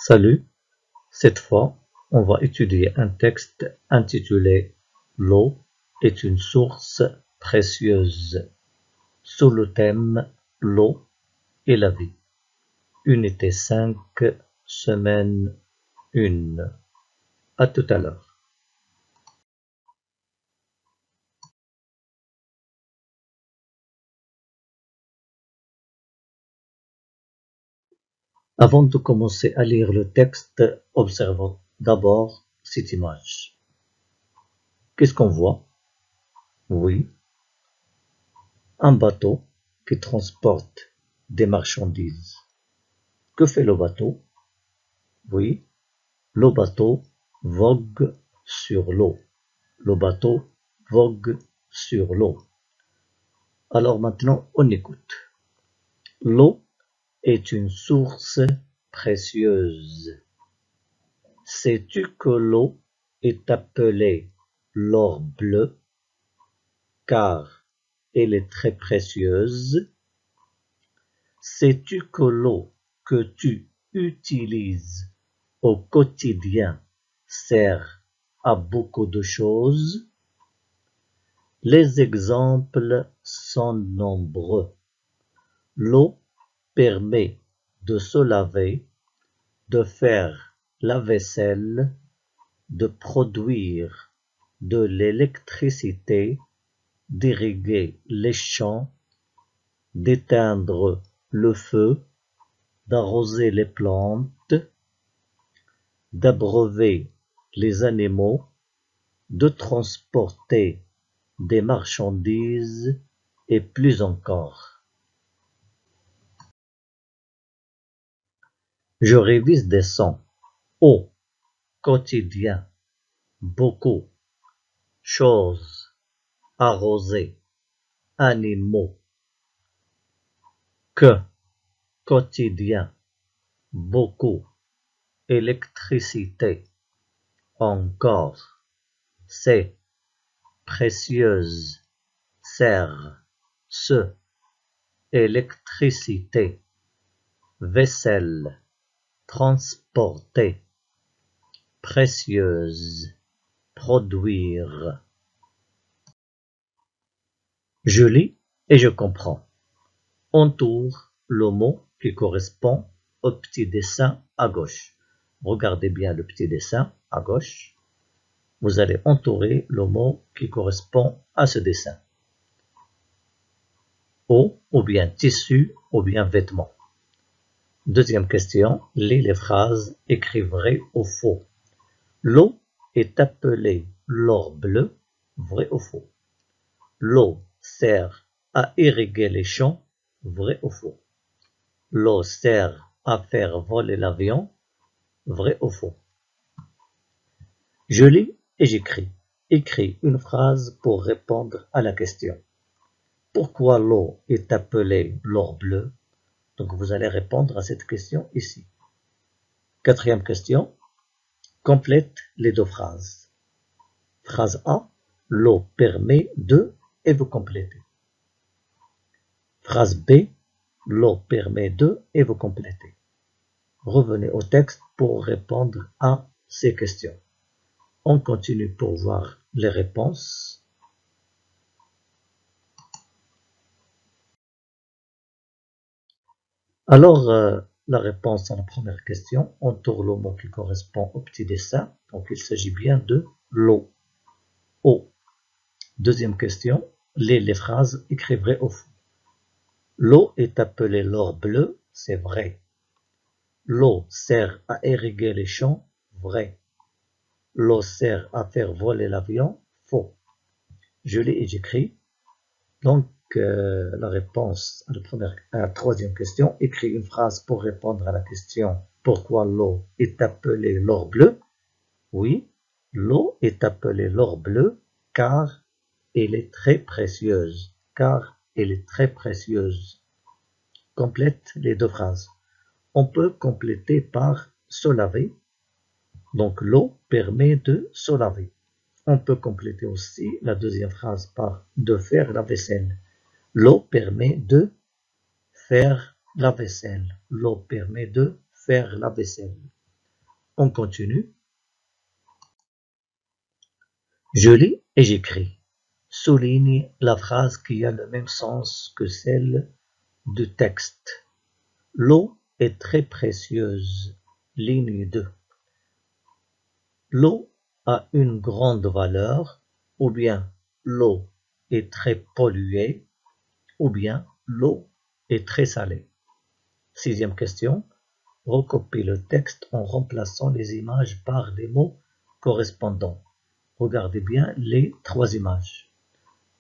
Salut, cette fois, on va étudier un texte intitulé L'eau est une source précieuse, sous le thème L'eau et la vie. Unité 5, semaine 1. À tout à l'heure. Avant de commencer à lire le texte, observons d'abord cette image. Qu'est-ce qu'on voit? Oui, un bateau qui transporte des marchandises. Que fait le bateau? Oui, le bateau vogue sur l'eau. Le bateau vogue sur l'eau. Alors maintenant, on écoute. L'eau est une source précieuse. Sais-tu que l'eau est appelée l'or bleu, car elle est très précieuse? Sais-tu que l'eau que tu utilises au quotidien sert à beaucoup de choses? Les exemples sont nombreux. L'eau permet de se laver, de faire la vaisselle, de produire de l'électricité, d'irriguer les champs, d'éteindre le feu, d'arroser les plantes, d'abreuver les animaux, de transporter des marchandises et plus encore. Je révise des sons. Eau, quotidien, beaucoup, choses, arroser, animaux. Que, quotidien, beaucoup, électricité, encore, c'est, précieuse, sert, ce, électricité, vaisselle, transporter, précieuse, produire. Je lis et je comprends. Entoure le mot qui correspond au petit dessin à gauche. Regardez bien le petit dessin à gauche. Vous allez entourer le mot qui correspond à ce dessin. Eau ou bien tissu ou bien vêtement. Deuxième question, lis les phrases, écris vrai ou faux. L'eau est appelée l'or bleu, vrai ou faux. L'eau sert à irriguer les champs, vrai ou faux. L'eau sert à faire voler l'avion, vrai ou faux. Je lis et j'écris. Écris une phrase pour répondre à la question. Pourquoi l'eau est appelée l'or bleu? Donc vous allez répondre à cette question ici. Quatrième question. Complète les deux phrases. Phrase A. L'eau permet de, et vous complétez. Phrase B. L'eau permet de, et vous complétez. Revenez au texte pour répondre à ces questions. On continue pour voir les réponses. Alors, la réponse à la première question, on tourne le mot qui correspond au petit dessin. Donc, il s'agit bien de l'eau. Eau. Deuxième question, les phrases écrites vrai ou faux. L'eau est appelée l'or bleu, c'est vrai. L'eau sert à irriguer les champs, vrai. L'eau sert à faire voler l'avion, faux. Je lis et j'écris. Donc, la réponse à la troisième question, écris une phrase pour répondre à la question pourquoi l'eau est appelée l'or bleu. Oui, l'eau est appelée l'or bleu car elle est très précieuse. Car elle est très précieuse. Complète les deux phrases. On peut compléter par se laver. Donc, l'eau permet de se laver. On peut compléter aussi la deuxième phrase par de faire la vaisselle. L'eau permet de faire la vaisselle. L'eau permet de faire la vaisselle. On continue. Je lis et j'écris. Souligne la phrase qui a le même sens que celle du texte. L'eau est très précieuse. Ligne 2. L'eau a une grande valeur, ou bien l'eau est très polluée, ou bien l'eau est très salée. Sixième question. Recopie le texte en remplaçant les images par les mots correspondants. Regardez bien les trois images.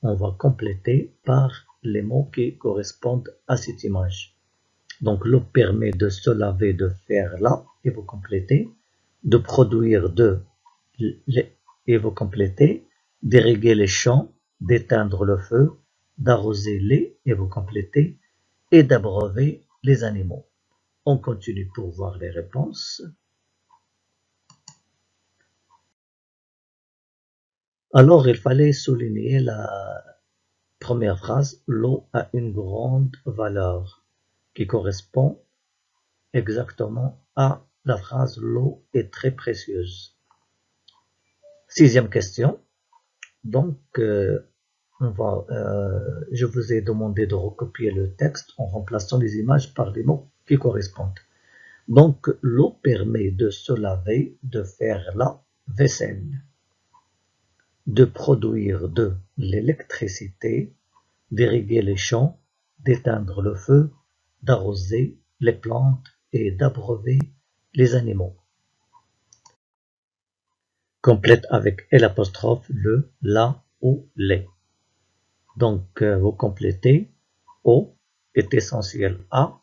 On va compléter par les mots qui correspondent à cette image. Donc l'eau permet de se laver, de faire là, et vous complétez, de produire et vous complétez, d'irriguer les champs, d'éteindre le feu, d'arroser les, et vous complétez, et d'abreuver les animaux. On continue pour voir les réponses. Alors, il fallait souligner la première phrase, l'eau a une grande valeur, qui correspond exactement à la phrase l'eau est très précieuse. Sixième question. Donc, je vous ai demandé de recopier le texte en remplaçant les images par les mots qui correspondent. Donc, l'eau permet de se laver, de faire la vaisselle, de produire de l'électricité, d'irriguer les champs, d'éteindre le feu, d'arroser les plantes et d'abreuver les animaux. Complète avec L', le, la ou les. Donc, vous complétez O est essentiel à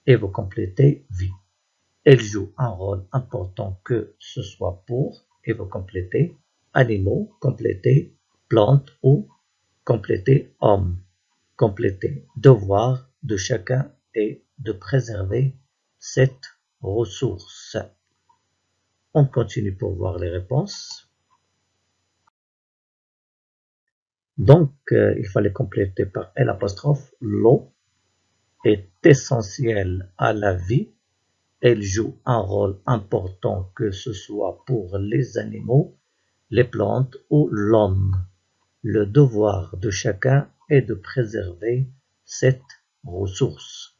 et vous complétez vie. Elle joue un rôle important que ce soit pour et vous complétez animaux, complétez plantes ou complétez homme. Complétez devoir de chacun est de préserver cette ressource. On continue pour voir les réponses. Donc, il fallait compléter par L', l'eau est essentielle à la vie. Elle joue un rôle important que ce soit pour les animaux, les plantes ou l'homme. Le devoir de chacun est de préserver cette ressource.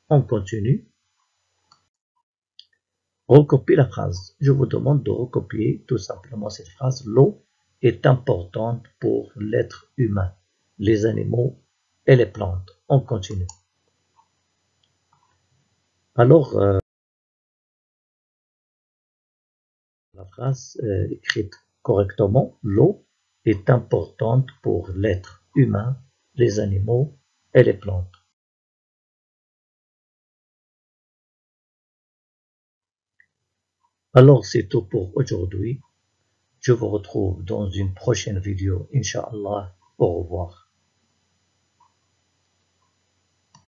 On continue. Recopie la phrase. Je vous demande de recopier tout simplement cette phrase. L'eau est importante pour l'être humain, les animaux et les plantes. On continue. Alors, la phrase écrite correctement, l'eau est importante pour l'être humain, les animaux et les plantes. Alors, c'est tout pour aujourd'hui. Je vous retrouve dans une prochaine vidéo, Inch'Allah. Au revoir.